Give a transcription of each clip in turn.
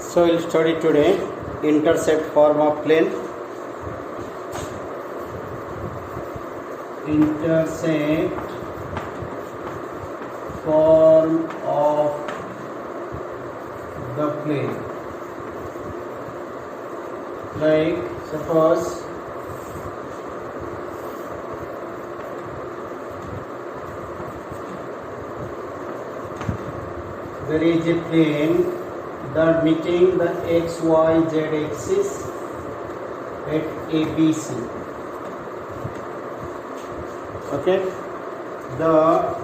So we'll study today intercept form of plane. Intercept form of the plane. Like suppose there is a plane that meeting the x, y, z axis at ABC. Okay, the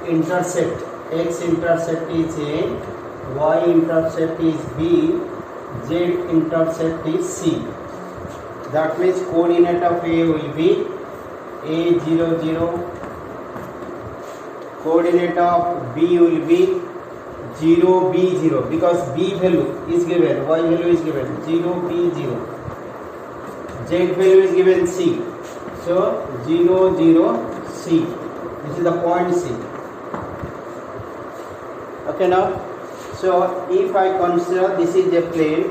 intercept x intercept is A, y intercept is B, z intercept is C. That means coordinate of A will be A0 0, coordinate of B will be 0 B 0, because B value is given, Y value is given 0 B 0, Z value is given C, so 0 0 C. This is the point C. Okay, now so if I consider this is a plane,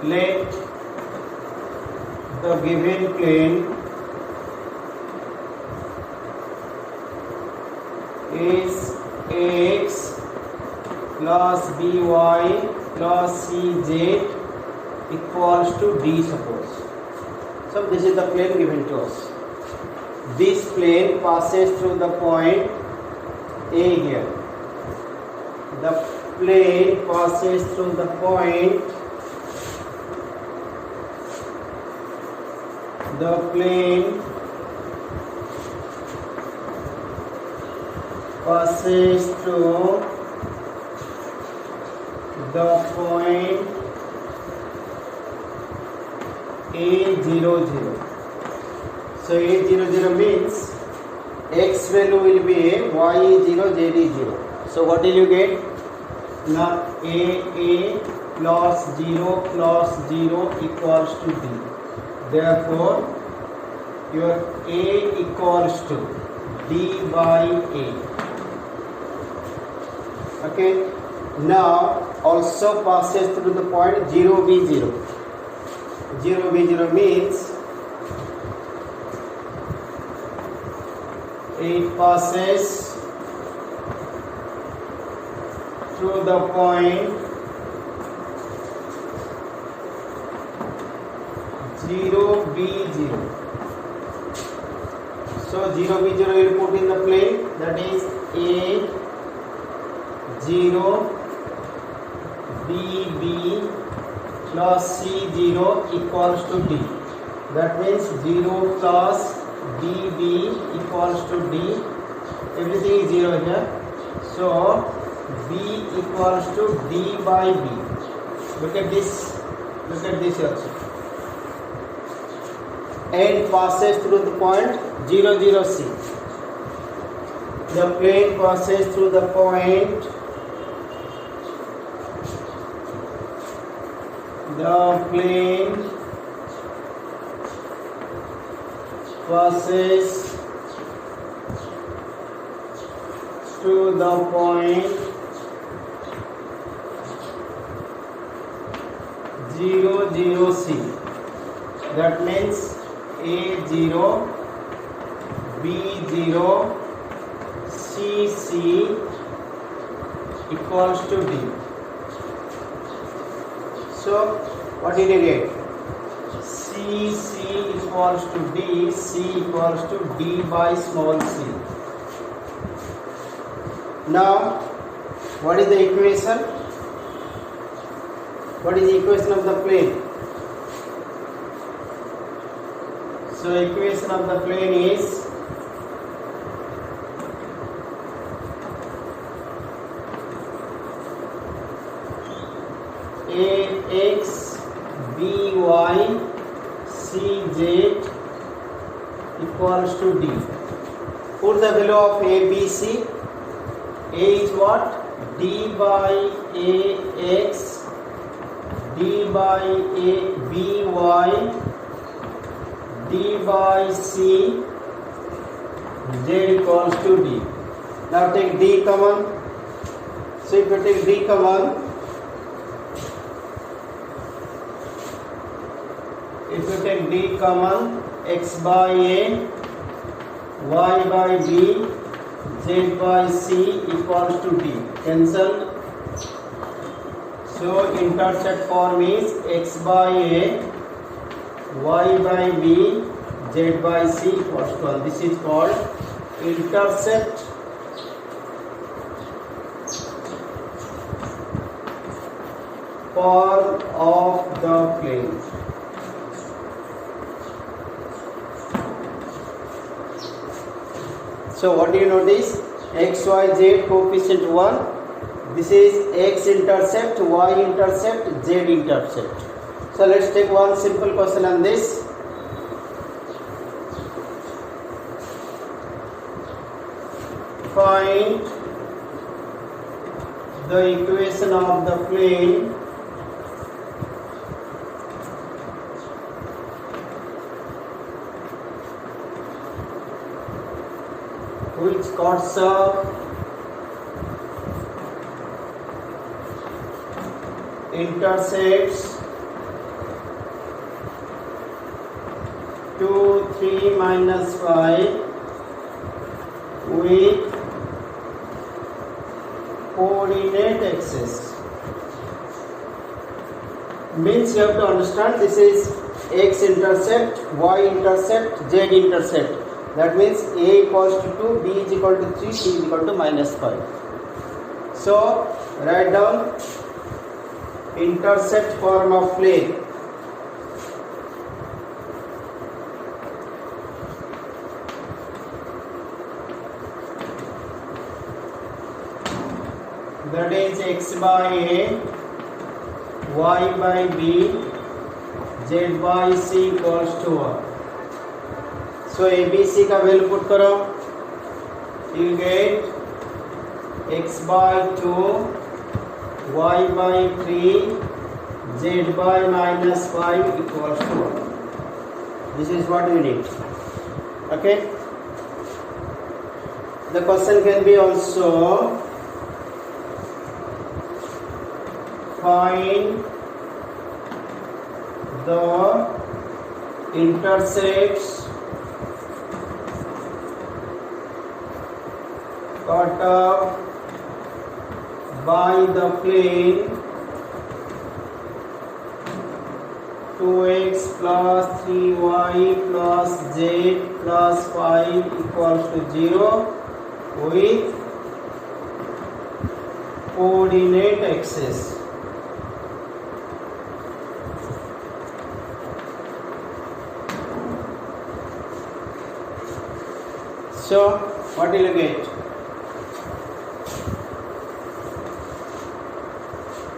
let the given plane is x plus by plus cz equals to d, suppose. So this is the plane given to us. This plane passes through the point A here. The plane passes through the point, the plane passes through the point A0 0. So A0 0 means x value will be A, y is 0, z is 0. So what will you get? Now A plus 0 equals to D. Therefore your A equals to D by A. Okay. Now also passes through the point 0 B 0. 0 B 0 means it passes through the point 0 B 0. So 0 B 0 you put in the plane, that is A 0 B plus C 0 equals to D. That means 0 plus B equals to D. Everything is 0 here. So B equals to D by B. Look at this. Look at this also. And passes through the point 0 0 C. The plane passes through the point, the plane passes through the point 0 0 C. That means A0 B0 C equals to D. So what did you get? C equals to D, C equals to D by small c. Now what is the equation? What is the equation of the plane? So equation of the plane is Ax by cz equals to D. Put the value of ABC. A is what? D by Ax, D by By, D by C, Z equals to D. Now take D common. So if you take D common, If you take d common, x by a, y by b, z by c equals to d. Cancelled. So intercept form is x by a, y by b, z by c equals to 1. This is called intercept form of the plane. So what do you notice? X, Y, Z coefficient 1. This is x intercept, y intercept, z intercept. So let's take one simple question on this. Find the equation of the plane which cuts off intercepts 2, 3, minus 5 with coordinate axis. Means you have to understand this is x intercept, y intercept, z intercept. That means a equals to 2, b is equal to 3, c is equal to minus 5. So write down intercept form of plane. That is x by a, y by b, z by c equals to 1. So ABC का value put करो, you get x by 2, y by 3, z by minus 5 equals to 1. This is what we need. Okay. The question can be also find the intercepts cut off by the plane 2x plus 3y plus z plus 5 equals to 0 with coordinate axis. So what will you get?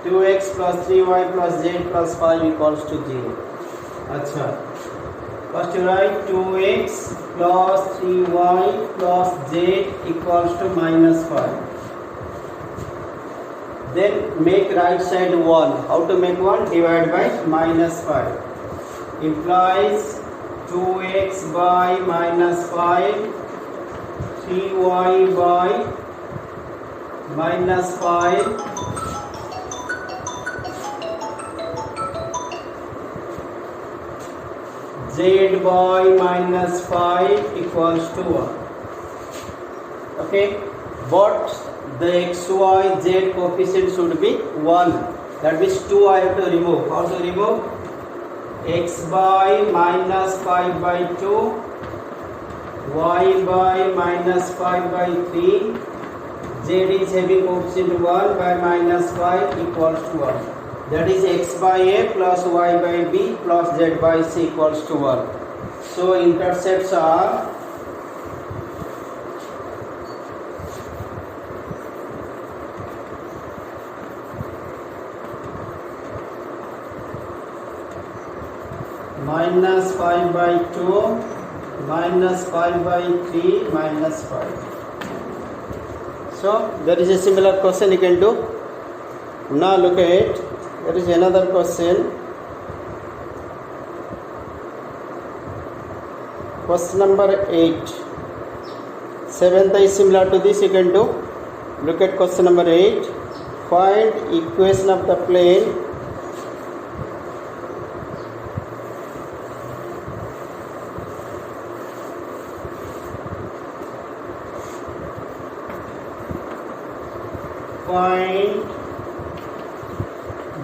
2x plus 3y plus z plus 5 equals to 0. अच्छा, first you write 2x plus 3y plus z equals to minus 5. Then make right side 1. How to make 1? Divide by minus 5. Implies 2x by minus 5, 3y by minus 5, z by minus 5 equals to 1. Okay, but the x, y, z coefficient should be 1. That means 2 I have to remove. How to remove? X by minus 5 by 2, y by minus 5 by 3, z is having coefficient 1 by minus 5 equals to 1. That is x by a plus y by b plus z by c equals to 1. So intercepts are minus 5 by 2, minus 5 by 3, minus 5. So there is a similar question you can do. Now look at, there is another question. Question number 8. Seventh is similar to this, you can do. Look at question number 8. Find equation of the plane find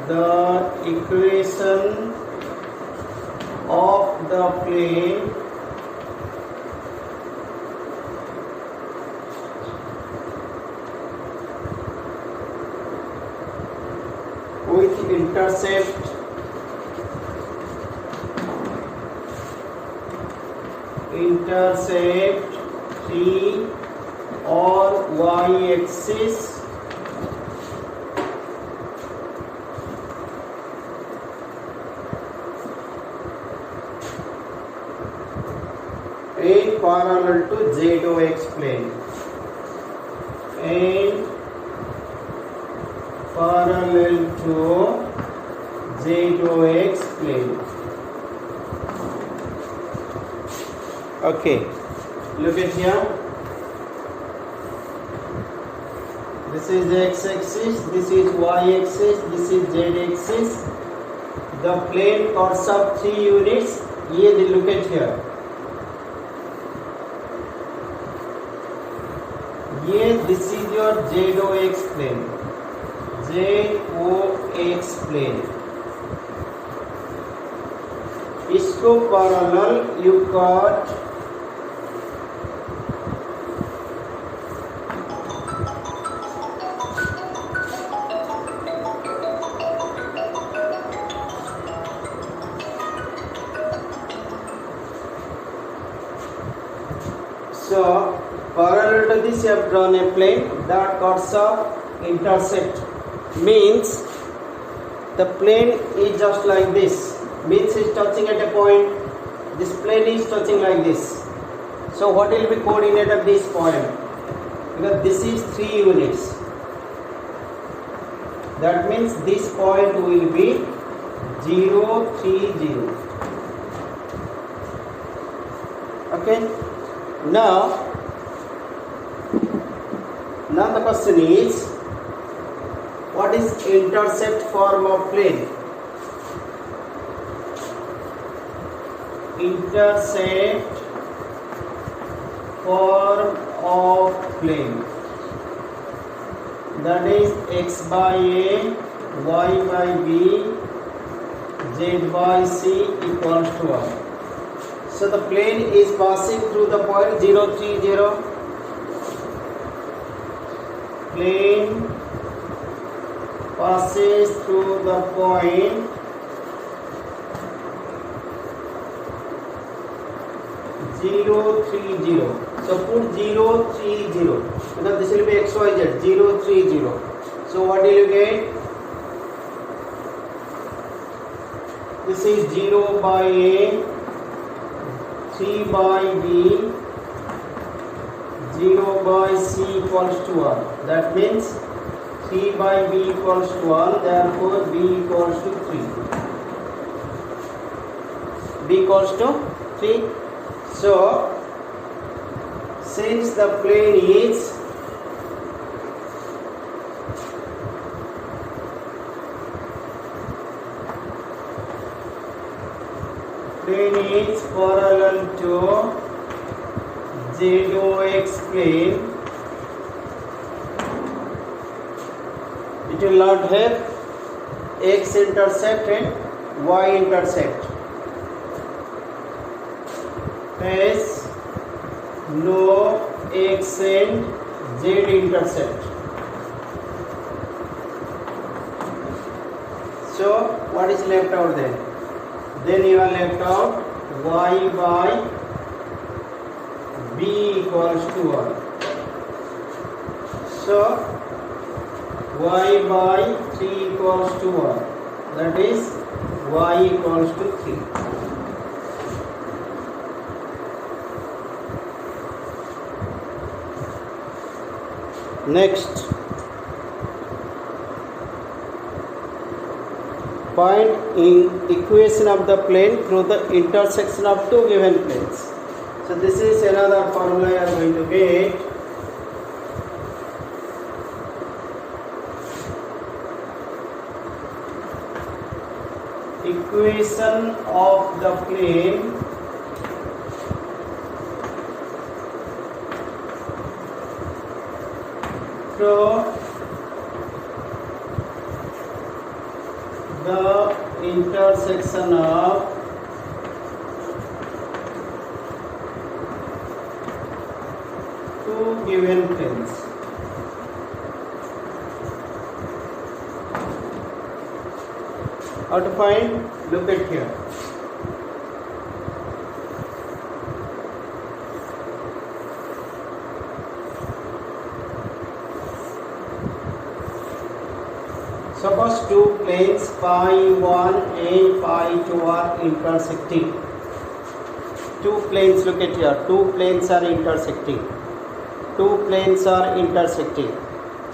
the equation of the plane with intercept T or y axis in parallel to ZOX plane. In parallel to ZOX plane. Okay, look at here. This is the x-axis, this is y-axis, this is z-axis. The plane cuts up 3 units. Look at here. This is your ZOX plane. ZOX plane. इसको parallel you got so parallel to this you have drawn a plane that cuts off intersect, means the plane is just like this, means it's touching at a point. This plane is touching like this. So what will be coordinate of this point? Because this is 3 units. That means this point will be 0, 3, 0. Okay. Now the question is, what is intercept form of plane? Intercept form of plane, that is x by a, y by b, z by c equals to 1. So the plane is passing through the point 0, 3, 0. Plane passes through the point 0, 3, 0. So put 0, 3, 0. Because this will be x, y, z. 0, 3, 0. So what will you get? This is 0 by a, 3 by b, 0 by c equals to 1. That means 3 by b equals to 1. Therefore b equals to 3. B equals to 3. So since the plane is parallel to ZOX plane, it will not have x intercept and y intercept. Has no x and z intercept. So what is left out then? Then you are left out y by b equals to 1. So y by 3 equals to 1. That is y equals to 3. Next, find equation of the plane through the intersection of two given planes. So this is another formula you are going to get. Equation of the plane through the intersection of two given planes. How to find? Look at here. Suppose two planes phi 1 and phi 2 are intersecting. Two planes, look at here, two planes are intersecting. Two planes are intersecting.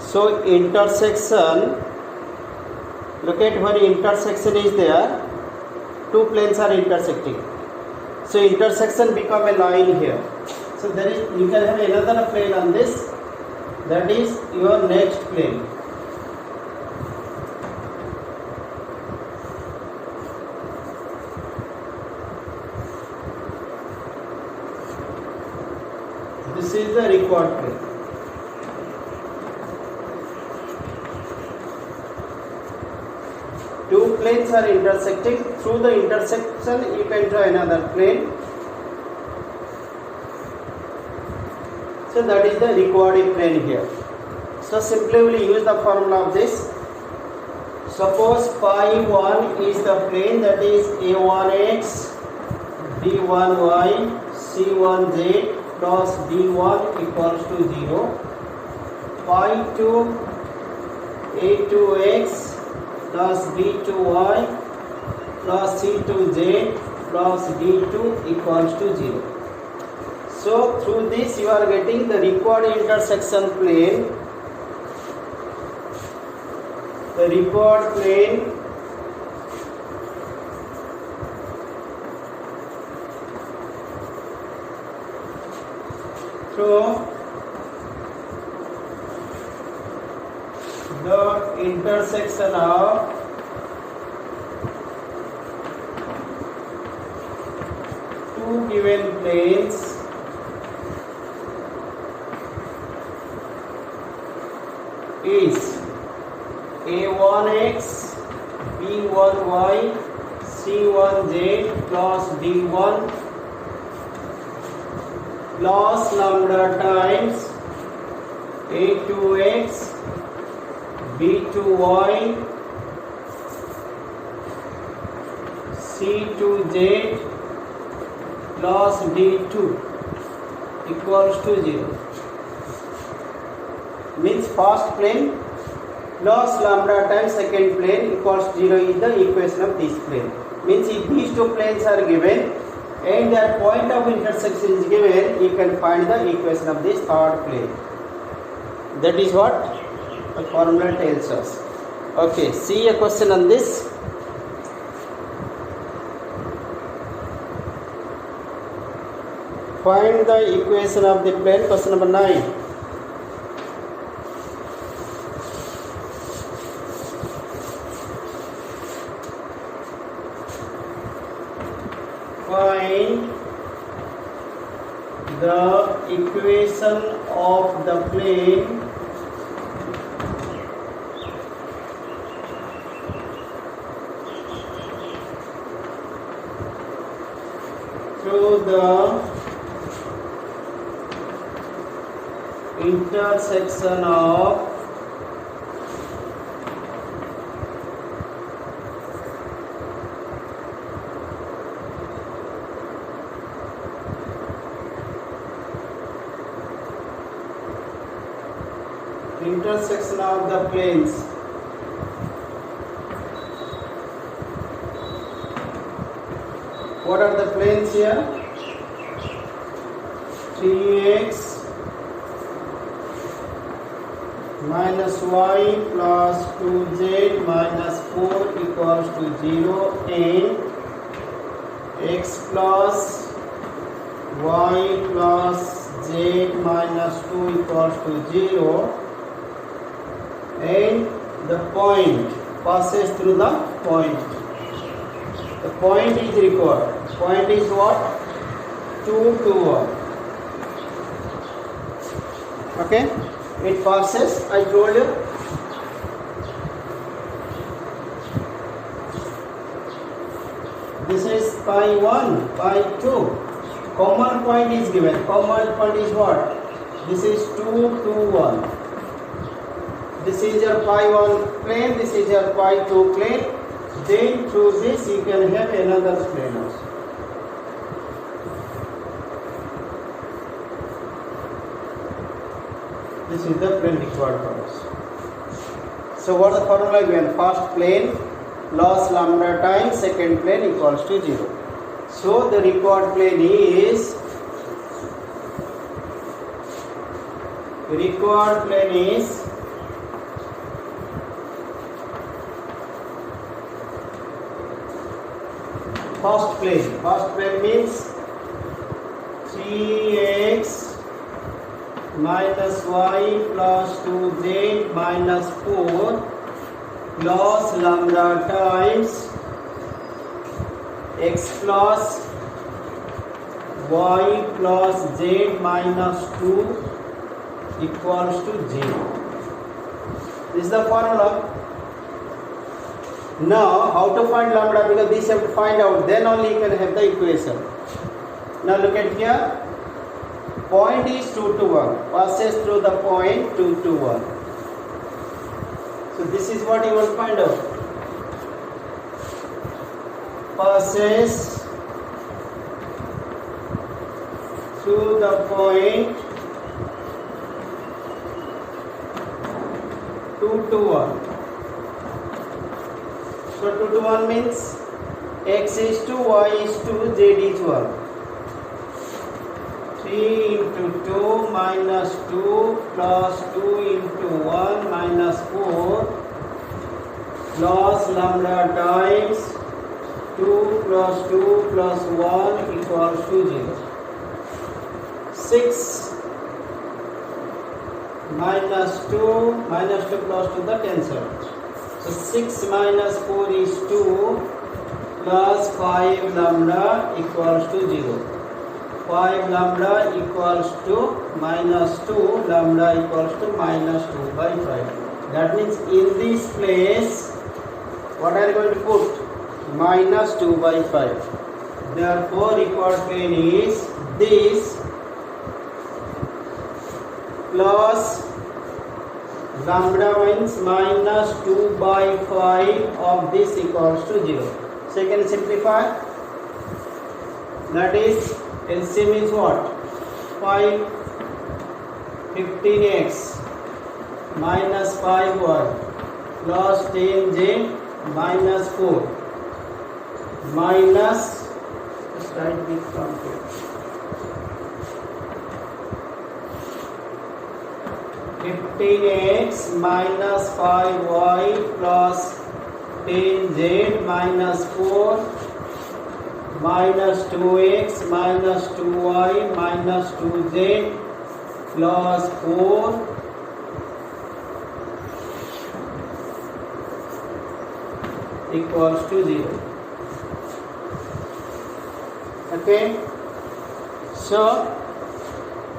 So intersection, look at when intersection is there, two planes are intersecting. So intersection become a line here. So there is, you can have another plane on this, that is your next plane. This is the required plane. Two planes are intersecting. Through the intersection, you can draw another plane. So that is the required plane here. So simply we will use the formula of this. Suppose phi 1 is the plane, that is a1x, b1y, c1z plus d1 equals to 0. Phi 2 a2x plus b2y plus c2z plus d2 equals to 0. So through this you are getting the required intersection plane. The required plane through the intersection of two given planes is a1x, b1y, c1z plus d1 plus lambda times a2x, b2y, c2z plus d2 equals to 0. Means first plane plus lambda times second plane equals 0 is the equation of this plane. Means if these two planes are given and their point of intersection is given, you can find the equation of this third plane. That is what the formula tells us. Okay, see a question on this. Find the equation of the plane, question number 9. Find the equation of the plane through the intersection of the planes. What are the planes here? 3x minus y plus 2z minus 4 equals to 0 and x plus y plus z minus 2 equals to 0, and the point passes through the point. The point is required. Point is what? 2 to 1. Okay? It passes, I told you. pi 1, pi 2. Common point is given. Common point is what? This is 2, 2, 1. This is your pi 1 plane, this is your pi 2 plane. Then through this you can have another plane also. This is the plane required for us. So what is the formula given? First plane loss lambda times second plane equals to 0. So the required plane is first plane. First plane means 3x minus y plus 2z minus 4 plus lambda times x plus y plus z minus 2 equals to 0. This is the formula. Now how to find lambda? Because this you have to find out, then only you can have the equation. Now look at here. Point is 2 to 1, passes through the point 2 to 1. So this is what you will find out. Passes through the point 2 to 1. So 2 to 1 means x is 2, y is 2, z is 1. 3 into 2 minus 2 plus 2 into 1 minus 4 plus lambda times 2 plus 2 plus 1 equals to 0. 6 minus 2 plus 2 the cancel. So 6 minus 4 is 2 plus 5 lambda equals to 0. 5 lambda equals to minus 2, lambda equals to minus 2 by 5. That means in this place, what are you going to put? Minus 2 by 5. Therefore, required plane is this plus lambda means minus 2 by 5 of this equals to 0. So you can simplify. That is LCM is what? 5 15x minus 5y plus 10z minus 4 minus, just write this from here, 15x minus 5y plus 10z minus 4 minus 2x minus 2y minus 2z plus 4 equals to 0. Okay, so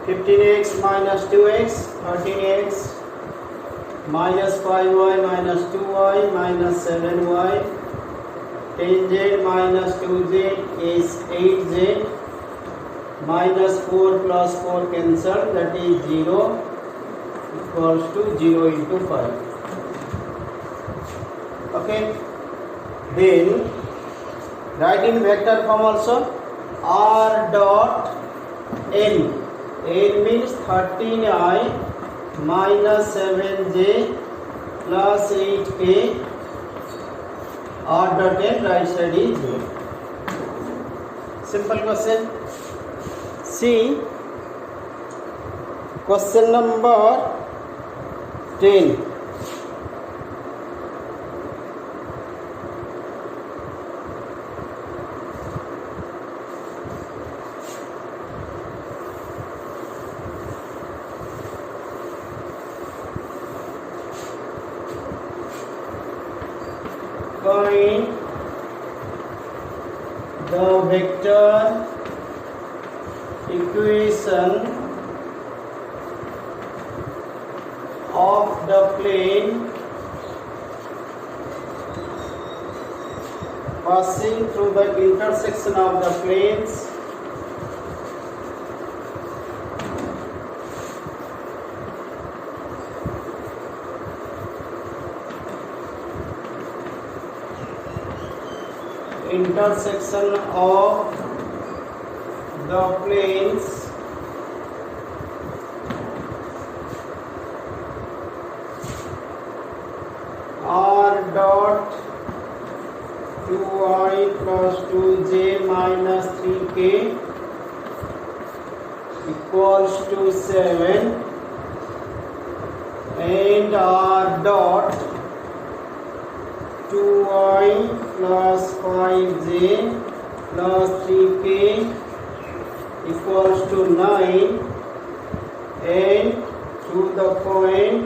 15x minus 2x, 13x minus 5y minus 2y minus 7y, 10z minus 2z is 8z, minus 4 plus 4 cancel, that is 0, equals to 0 into 5. Okay, then write in vector form also. R dot n, n means 13i minus 7j plus 8k, R dot n right side is 0. Simple question. See question number 10. Find the vector equation of the plane passing through the intersection of the planes r dot 2I plus 2j minus 3k equals to 7 and r dot 2I plus 5j plus 3k equals to 9 and to the point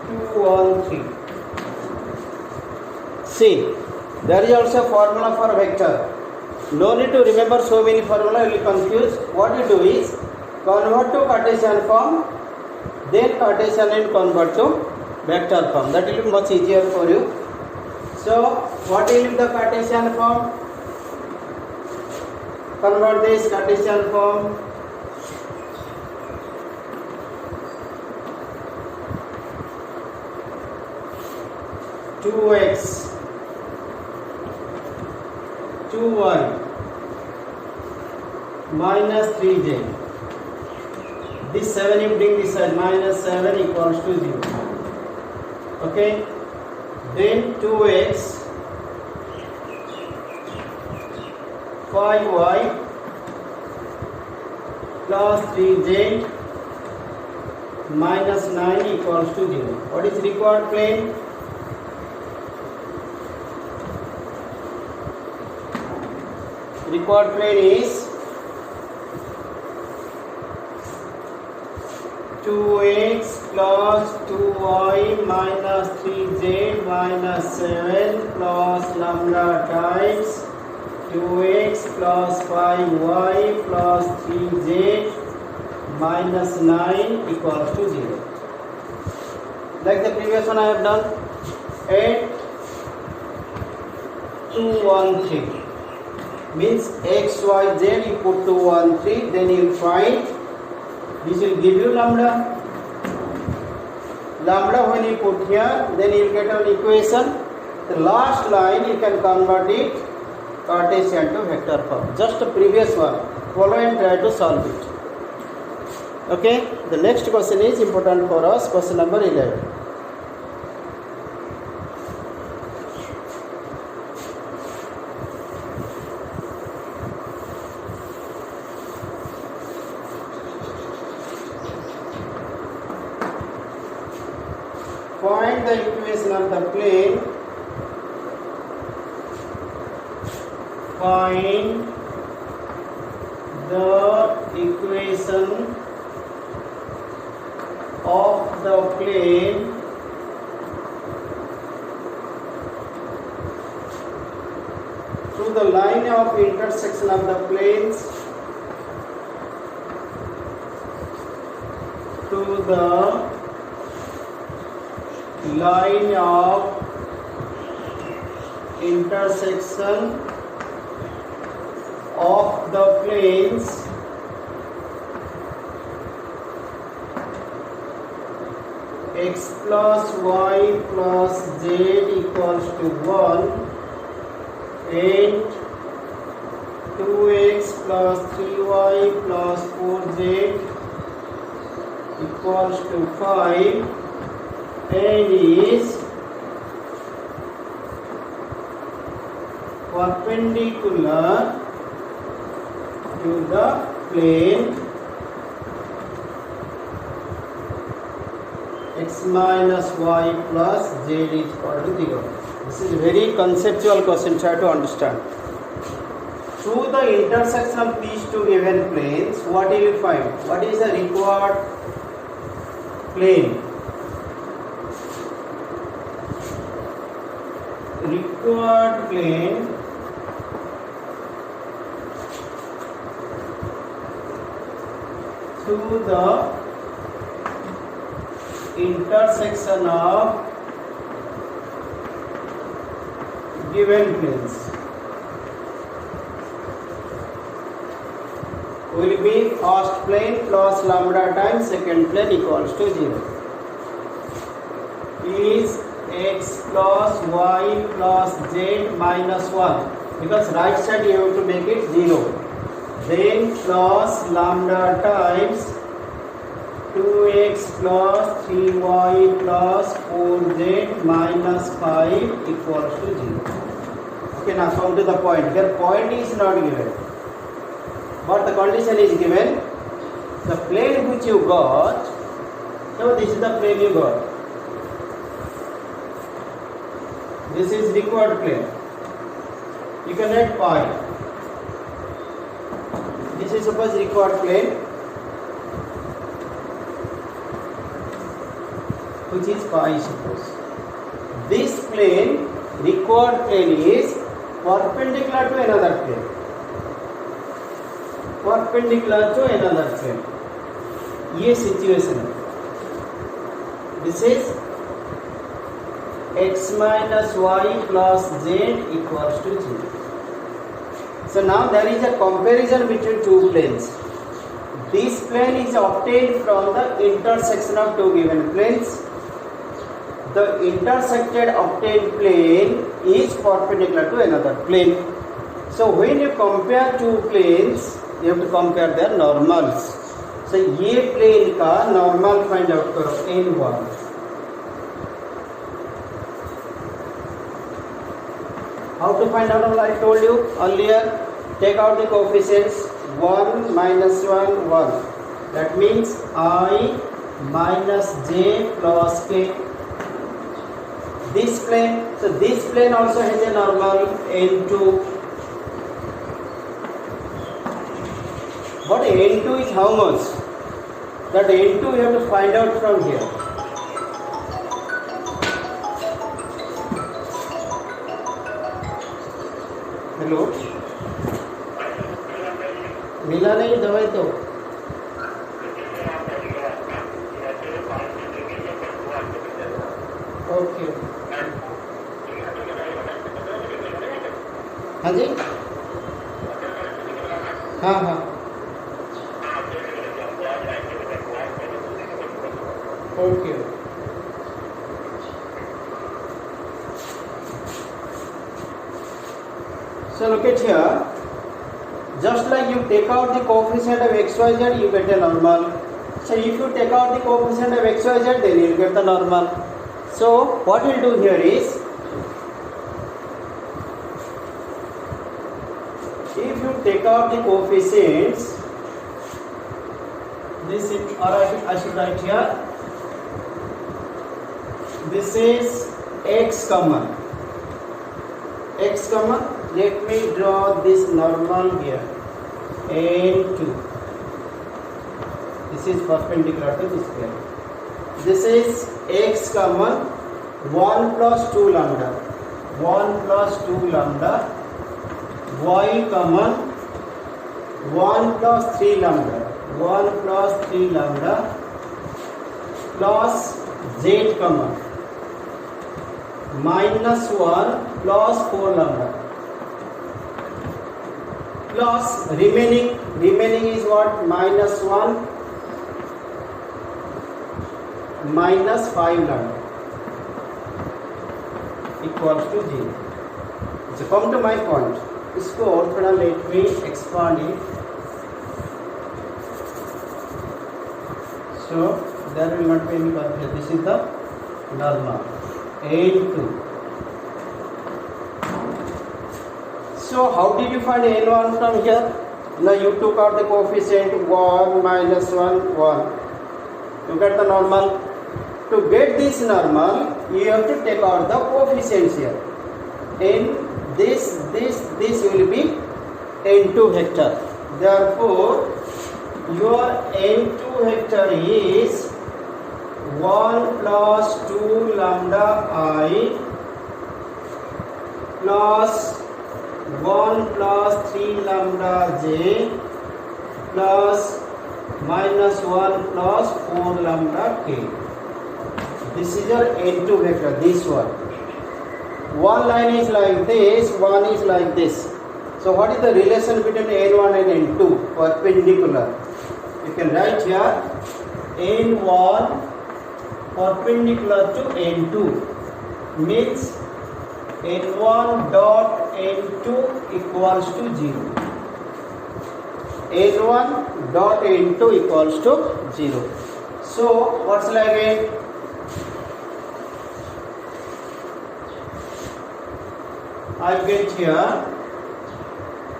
2, 1, 3. See, there is also a formula for vector. No need to remember so many formula, you will be confused. What you do is convert to Cartesian form, then Cartesian and convert to vector form. That will be much easier for you. So what will be the Cartesian form? Convert this Cartesian form. Two x 2y minus 3j. This 7 you bring this side, minus 7 equals to 0. Okay. Then 2x 5y plus 3j minus 9 equals to 0. What is required plane? Required plane is 2x plus 2y minus 3z minus 7 plus lambda times 2x plus 5y plus 3z minus 9 equals to 0. Like the previous one I have done. 8 2 1 3 means x y z you put 2 1 3, then you will find this will give you lambda. Lambda when you put here, then you will get an equation. The last line you can convert it Cartesian to vector form. Just the previous one. Follow and try to solve it. Okay. The next question is important for us. Question number 11. Find the equation of the plane. Find the equation of the plane through the line of intersection of the planes to the line of intersection of the planes x plus y plus z equals to 1 and 2x plus 3y plus 4z equals to 5 and is perpendicular to the plane x minus y plus z is equal to 0. This is a very conceptual question, try to understand. Through the intersection of these two given planes, what will you find? What is the required plane? Required plane to the intersection of given planes will be first plane plus lambda times second plane equals to 0. Is x plus y plus z minus 1, because right side you have to make it 0, then plus lambda times 2x plus 3y plus 4z minus 5 equals to 0. Okay, now come to the point. Here point is not given, but the condition is given. The plane which you got, so this is the plane you got. This is required plane. You can write pi. This is suppose required plane, which is pi suppose. This plane, required plane, is perpendicular to another plane. Perpendicular to another plane. ये situation है. This is x minus y plus z equals to 0. So now there is a comparison between two planes. This plane is obtained from the intersection of two given planes. The intersected obtained plane is perpendicular to another plane. So when you compare two planes, you have to compare their normals. So ये plane का normal find out करो n1. How to find out? I told you earlier. Take out the coefficients. 1 minus 1 1. That means I minus j plus k. This plane, so this plane also has a normal n2. But n2 is how much? That n2 you have to find out from here. Hello, मिला नहीं दवाई तो okay. हाँ जी, हाँ हाँ okay. So look at here, just like you take out the coefficient of xyz, you get a normal. So if you take out the coefficient of xyz, then you get the normal. So what we'll do here is, if you take out the coefficients, this is, or I should write here, this is x common. X common. Let me draw this normal here, n2. This is perpendicular to this plane. This is x common, 1 plus 2 lambda, 1 plus 2 lambda, y common, 1 plus 3 lambda, 1 plus 3 lambda, plus z common, minus 1 plus 4 lambda. Plus remaining is what? Minus 1 minus 5 lambda equals to 0. So come to my point. इसको और थोड़ा let me expand it. So there will not be any conflict. This is the normal n2. So how did you find n1 from here? Now you took out the coefficient 1 minus 1 1. You get the normal. To get this normal, you have to take out the coefficients here. In this will be n2 vector. Therefore, your n2 vector is 1 plus 2 lambda I plus 1 plus 3 lambda j plus minus 1 plus 4 lambda k. This is your n2 vector, this one. One line is like this, one is like this. So what is the relation between n1 and n2? Perpendicular. You can write here n1 perpendicular to n2 means n1 dot n2 equals to 0. n1 dot n2 equals to 0. So what's like it? I get here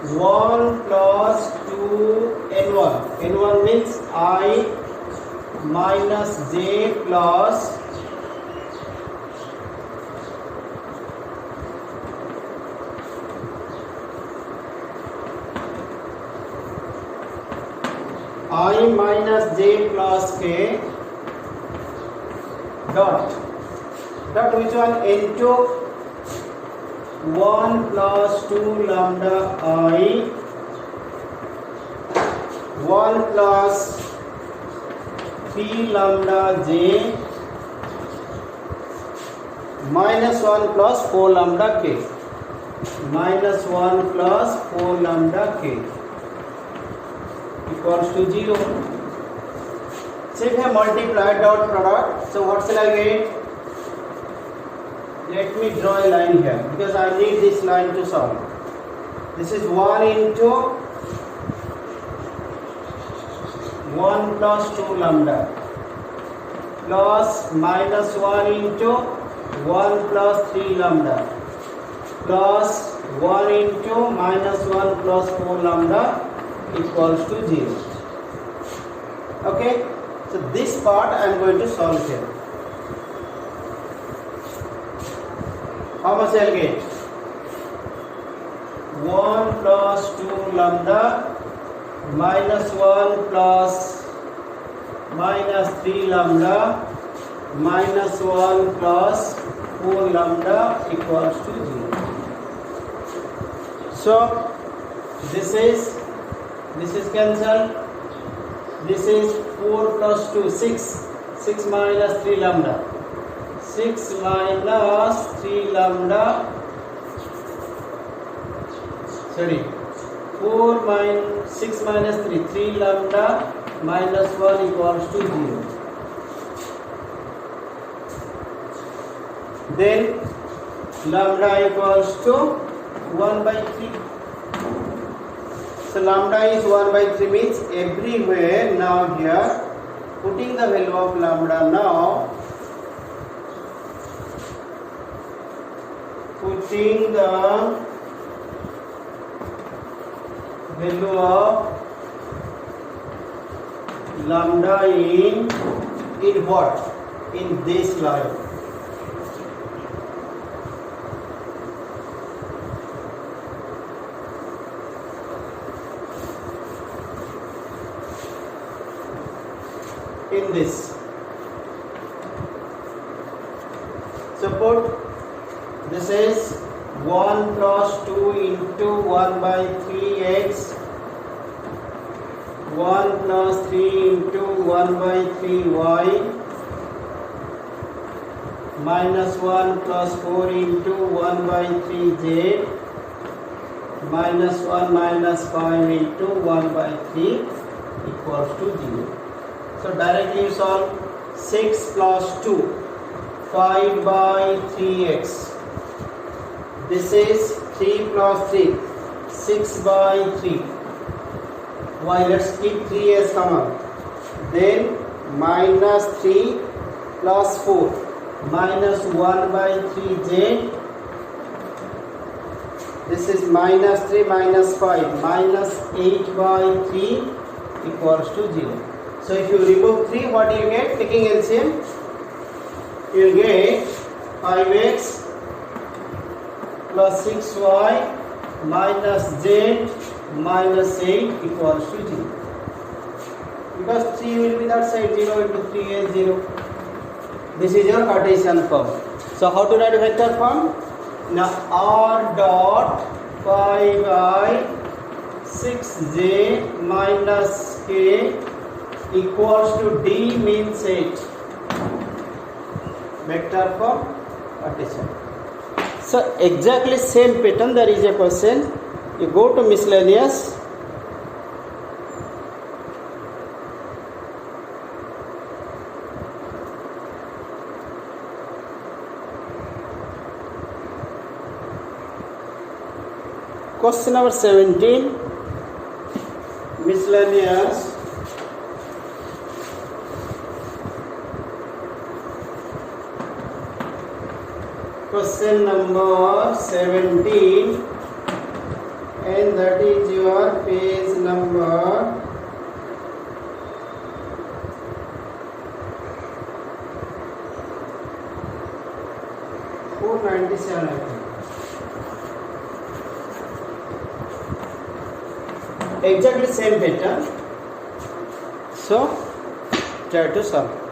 1 plus 2 n1. n1 means I minus j plus I minus j plus k dot which one? n2 1 plus 2 lambda I 1 plus 3 lambda j minus 1 plus 4 lambda k minus 1 plus 4 lambda k equals to 0. So if I multiply dot product, so what shall I get? Let me draw a line here because I need this line to solve. This is 1 into 1 plus 2 lambda plus minus 1 into 1 plus 3 lambda plus 1 into minus 1 plus 4 lambda equals to 0. Okay, so this part I am going to solve here. How much I'll get? 1 plus 2 lambda minus 1 plus minus 3 lambda minus 1 plus 4 lambda equals to 0. So this is cancelled. This is 4 plus 2, 6 minus 3 lambda. 6 minus 3 lambda, sorry, 6 minus 3 lambda minus 1 equals to 0. Then lambda equals to 1 by 3. So lambda is 1 by 3 means everywhere now here putting the value of lambda now. Putting the value of lambda in what? In this line. In this. So put this is 1 plus 2 into 1 by 3x 1 plus 3 into 1 by 3y minus 1 plus 4 into 1 by 3z minus 1 minus 5 into 1 by 3 equals to 0. So directly you solve 6 plus 2 5 by 3x. This is 3 plus 3 6 by 3. Why? Let's keep 3 as common. Then minus 3 plus 4 minus 1 by 3z. This is minus 3 minus 5 minus 8 by 3 equals to 0. So if you remove 3, what do you get? Taking LCM, you get 5x plus 6y minus z minus 8 equals to 0. Because 3 will be that side, 0 into 3 is 0. This is your Cartesian form. So how to write a vector form? Now r dot 5i 6j minus k equals to D means 8. Vector for partition. So exactly same pattern. There is a question. You go to miscellaneous. Question number 17. Miscellaneous. Question number 17, and that is your page number 497, I think. Exactly same pattern. So try to solve.